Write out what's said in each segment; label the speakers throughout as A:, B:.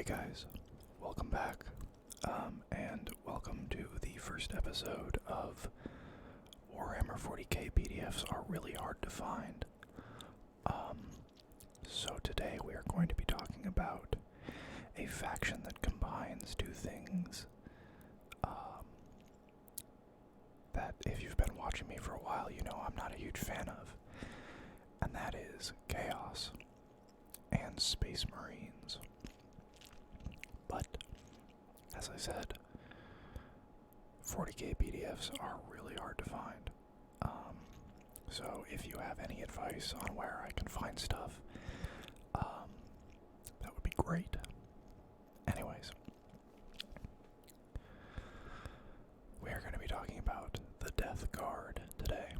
A: guys, welcome back, and welcome to the first episode of Warhammer 40k PDFs are really hard to find. So today we are going to be talking about a faction that combines two things that if you've been watching me for a while, you know I'm not a huge fan of, and that is Chaos and Space Marines. But, as I said, 40k PDFs are really hard to find. So if you have any advice on where I can find stuff, that would be great. Anyways, we are going to be talking about the Death Guard today.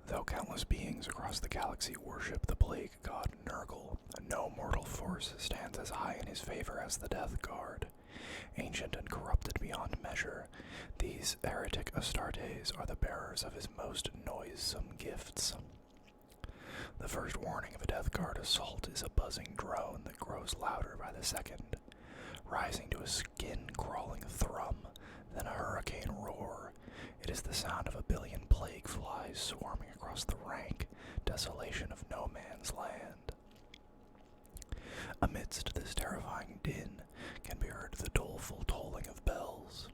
A: Though countless beings across the galaxy worship the plague god Nurgle, no mortal force stands as high in his favor as the Death Guard. Ancient and corrupted beyond measure, these heretic Astartes are the bearers of his most noisome gifts. The first warning of a Death Guard assault is a buzzing drone that grows louder by the second, rising to a skin-crawling thrum, then a hurricane roar. It is the sound of a billion plague flies swarming across the rank desolation of no man's land. Amidst this terrifying din can be heard the doleful tolling of bells,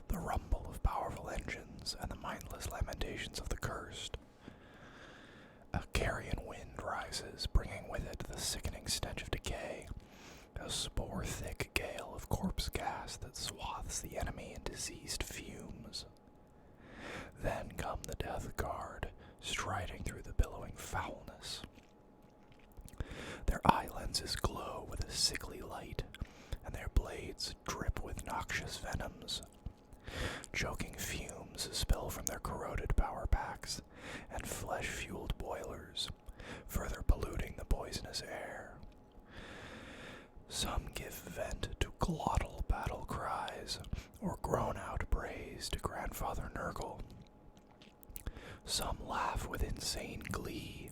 A: the rumble of powerful engines, and the mindless lamentations of the cursed. A carrion wind rises, bringing with it the sickening stench of decay, a spore-thick gale of corpse gas that swathes the enemy in diseased fumes. Then come the Death Guard, striding through the billowing foulness. Their eye lenses glow with a sickly light, and their blades drip with noxious venoms. Choking fumes spill from their corroded power packs and flesh-fueled boilers, further polluting the poisonous air. Some give vent to glottal battle cries, or groan-out praise to Grandfather Nurgle. Some laugh with insane glee,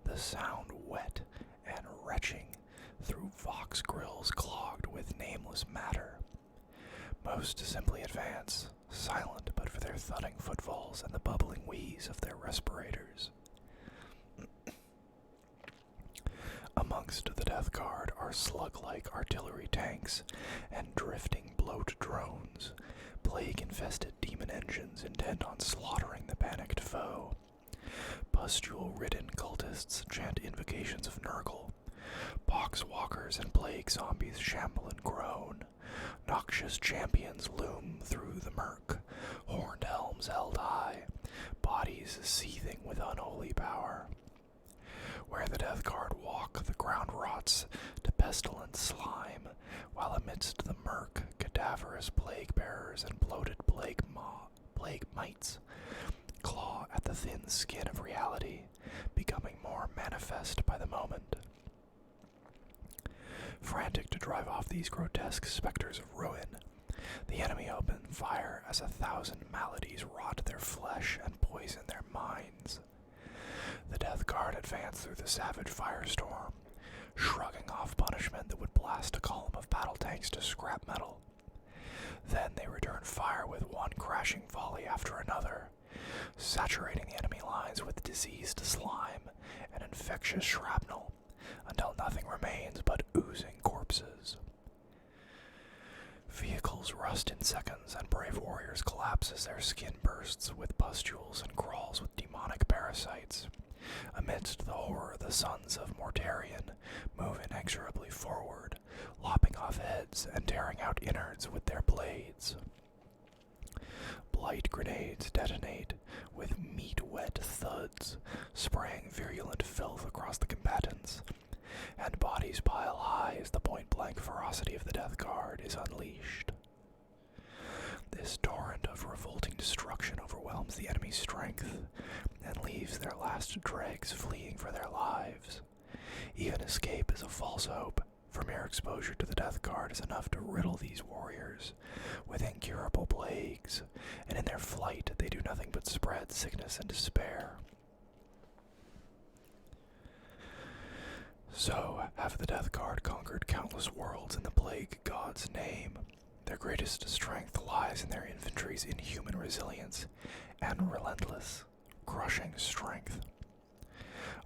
A: the sound wet and retching through vox grills clogged with nameless matter. Most simply advance, silent but for their thudding footfalls and the bubbling wheeze of their respirators. Amongst the Death Guard are slug-like artillery tanks and drifting bloat drones, plague-infested demon engines intent on slaughtering the panicked foe. Pustule-ridden cultists chant invocations of Nurgle. Poxwalkers and plague zombies shamble and groan. Noxious champions loom through the murk, horned helms held high, bodies seething with unholy power. Where the Death Guard walk, the ground rots to pestilent slime, while amidst the murk, cadaverous plague-bearers and bloated plague mites claw at the thin skin of reality, becoming more manifest by the moment. Frantic to drive off these grotesque specters of ruin, the enemy open fire as 1,000 maladies rot their flesh and poison their minds. The Death Guard advance through the savage firestorm, shrugging off punishment that would blast a column of battle tanks to scrap metal. Then they return fire with one crashing volley after another, saturating the enemy lines with diseased slime and infectious shrapnel, until nothing remains but oozing corpses. Vehicles rust in seconds, and brave warriors collapse as their skin bursts with pustules and crawls with demonic parasites. Amidst the horror, the sons of Mortarion move inexorably forward, lopping off heads and tearing out innards with their blades. Blight grenades detonate with meat-wet thuds, spraying virulent filth across the combatants, and bodies pile high as the point-blank ferocity of the Death Guard is unleashed. This torrent of revolting destruction overwhelms the enemy's strength and leaves their last dregs fleeing for their lives. Even escape is a false hope, for mere exposure to the Death Guard is enough to riddle these warriors with incurable plagues, and in their flight they do nothing but spread sickness and despair. So have the Death Guard conquered countless worlds in the Plague God's name. Their greatest strength lies in their infantry's inhuman resilience and relentless, crushing strength.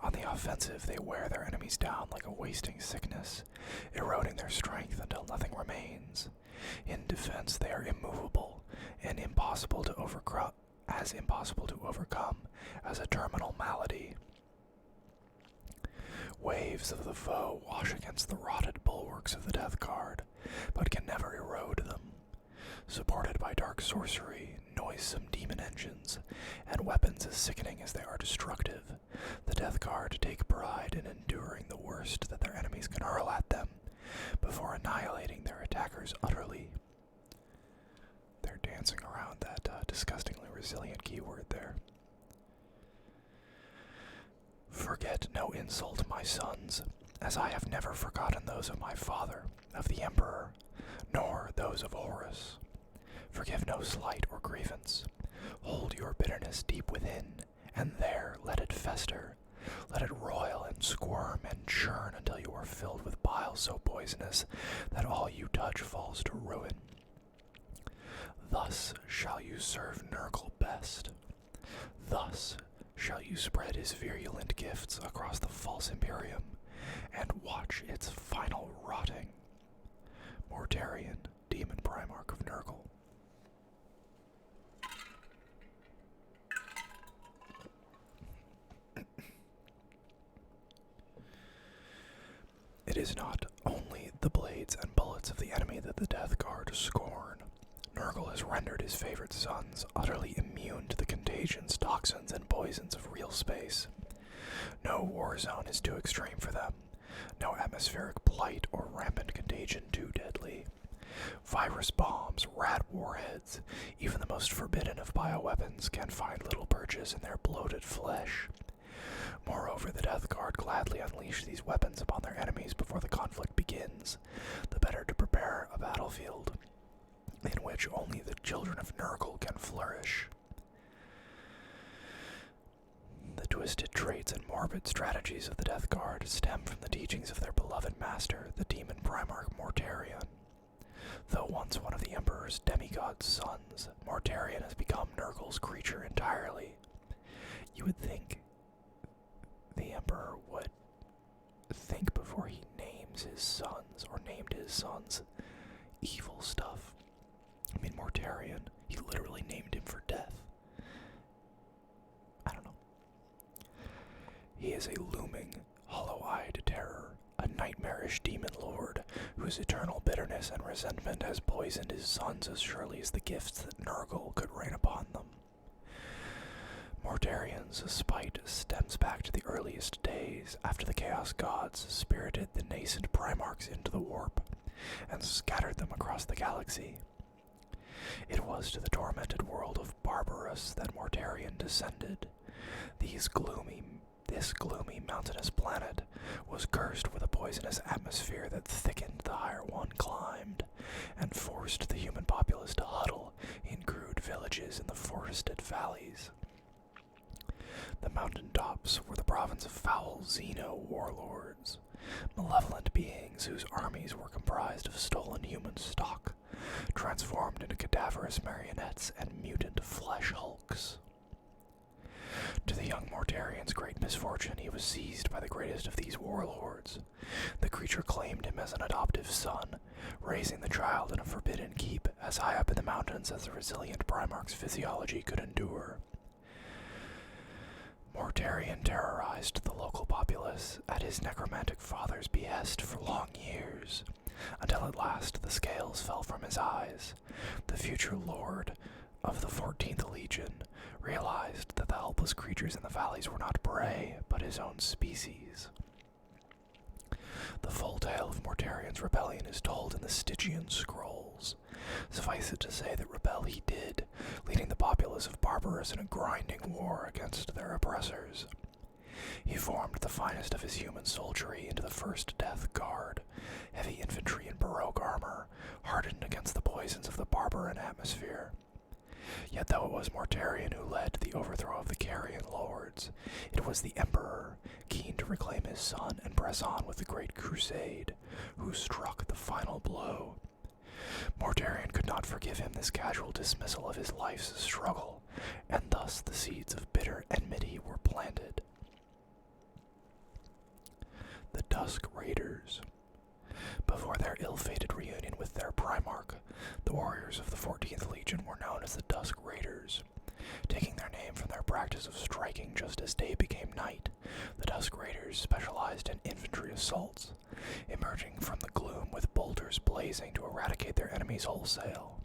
A: On the offensive, they wear their enemies down like a wasting sickness, eroding their strength until nothing remains. In defense, they are immovable and impossible to overcome as a terminal malady. Waves of the foe wash against the rotted bulwarks of the Death Guard, but can never erode them. Supported by dark sorcery, noisome demon engines, and weapons as sickening as they are destructive, the Death Guard take pride in enduring the worst that their enemies can hurl at them, before annihilating their attackers utterly. They're dancing around that disgustingly resilient keyword there. Forget no insult, my sons, as I have never forgotten those of my father, of the Emperor, nor those of Horus. Forgive no slight or grievance. Hold your bitterness deep within, and there let it fester. Let it roil and squirm and churn until you are filled with bile so poisonous that all you touch falls to ruin. Thus shall you serve Nurgle best. Thus shall you spread his virulent gifts across the false Imperium, and watch its final rotting. Mortarion, Demon Primarch of Nurgle. It is not only the blades and bullets of the enemy that the Death Guard scorn. Nurgle has rendered his favorite sons utterly immune to the contagions, toxins, and poisons of real space. No war zone is too extreme for them, no atmospheric blight or rampant contagion too deadly. Virus bombs, rad warheads, even the most forbidden of bioweapons can find little purchase in their bloated flesh. Moreover, the Death Guard gladly unleash these weapons upon their enemies before the conflict begins, the better to prepare a battlefield in which only the children of Nurgle can flourish. The twisted traits and morbid strategies of the Death Guard stem from the teachings of their beloved master, the Demon Primarch Mortarion. Though once one of the Emperor's demigod's sons, Mortarion has become Nurgle's creature entirely. You would think the Emperor would think before he names his sons, or named his sons, evil stuff. I mean, Mortarion, he literally named him for death. I don't know. He is a looming, hollow-eyed terror, a nightmarish demon lord whose eternal bitterness and resentment has poisoned his sons as surely as the gifts that Nurgle could rain upon them. Mortarion's spite stems back to the earliest days after the Chaos Gods spirited the nascent Primarchs into the warp and scattered them across the galaxy. It was to the tormented world of Barbarous that Mortarion descended. This gloomy mountainous planet was cursed with a poisonous atmosphere that thickened the higher one climbed, and forced the human populace to huddle in crude villages in the forested valleys. The mountain tops were the province of foul Xeno warlords, malevolent beings whose armies were comprised of stolen human stock, transformed into cadaverous marionettes and mutant flesh hulks. To the young Mortarion's great misfortune, he was seized by the greatest of these warlords. The creature claimed him as an adoptive son, raising the child in a forbidden keep as high up in the mountains as the resilient Primarch's physiology could endure. Mortarion terrorized the local populace at his necromantic father's behest for long years, until at last the scales fell from his eyes. The future lord of the 14th Legion realized that the helpless creatures in the valleys were not prey, but his own species. The full tale of Mortarion's rebellion is told in the Stygian scrolls. Suffice it to say that rebel he did, leading the populace of Barbarous in a grinding war against their oppressors. He formed the finest of his human soldiery into the first Death Guard, heavy infantry in baroque armor, hardened against the poisons of the Barbaran atmosphere. Yet though it was Mortarion who led the overthrow of the Carrion lords, it was the Emperor, keen to reclaim his son and press on with the Great Crusade, who struck the final blow. Mortarion could not forgive him this casual dismissal of his life's struggle, and thus the seeds of bitter enmity were planted. The Dusk Raiders. Before their ill-fated reunion with their Primarch, the warriors of the 14th Legion were known as the Dusk Raiders. Taking their name from their practice of striking just as day became night, the Dusk Raiders specialized in infantry assaults, emerging from the gloom with bolters blazing to eradicate their enemies wholesale.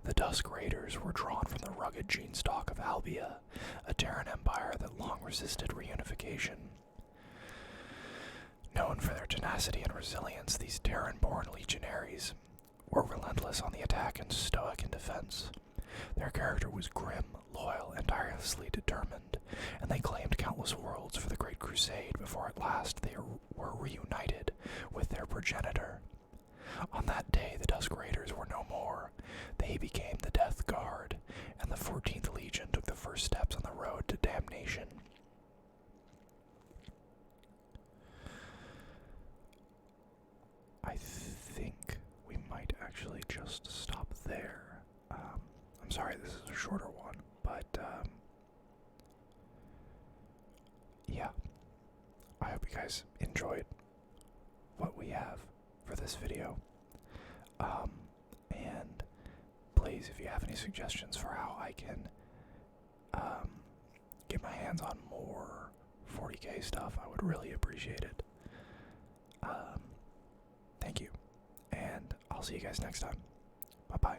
A: The Dusk Raiders were drawn from the rugged gene stock of Albia, a Terran empire that long resisted reunification. Known for their tenacity and resilience, these Terran-born legionaries were relentless on the attack and stoic in defense. Their character was grim, loyal, and tirelessly determined, and they claimed countless worlds for the Great Crusade before at last they were reunited with their progenitor. On that day, the Dusk Raiders were no more. They became the Death Guard, and the 14th Legion took the first steps on the road to damnation. I think we might actually just stop there. I'm sorry this is a shorter one, but yeah. I hope you guys enjoyed what we have for this video. And please, if you have any suggestions for how I can get my hands on more 40k stuff, I would really appreciate it. Thank you, and I'll see you guys next time. Bye-bye.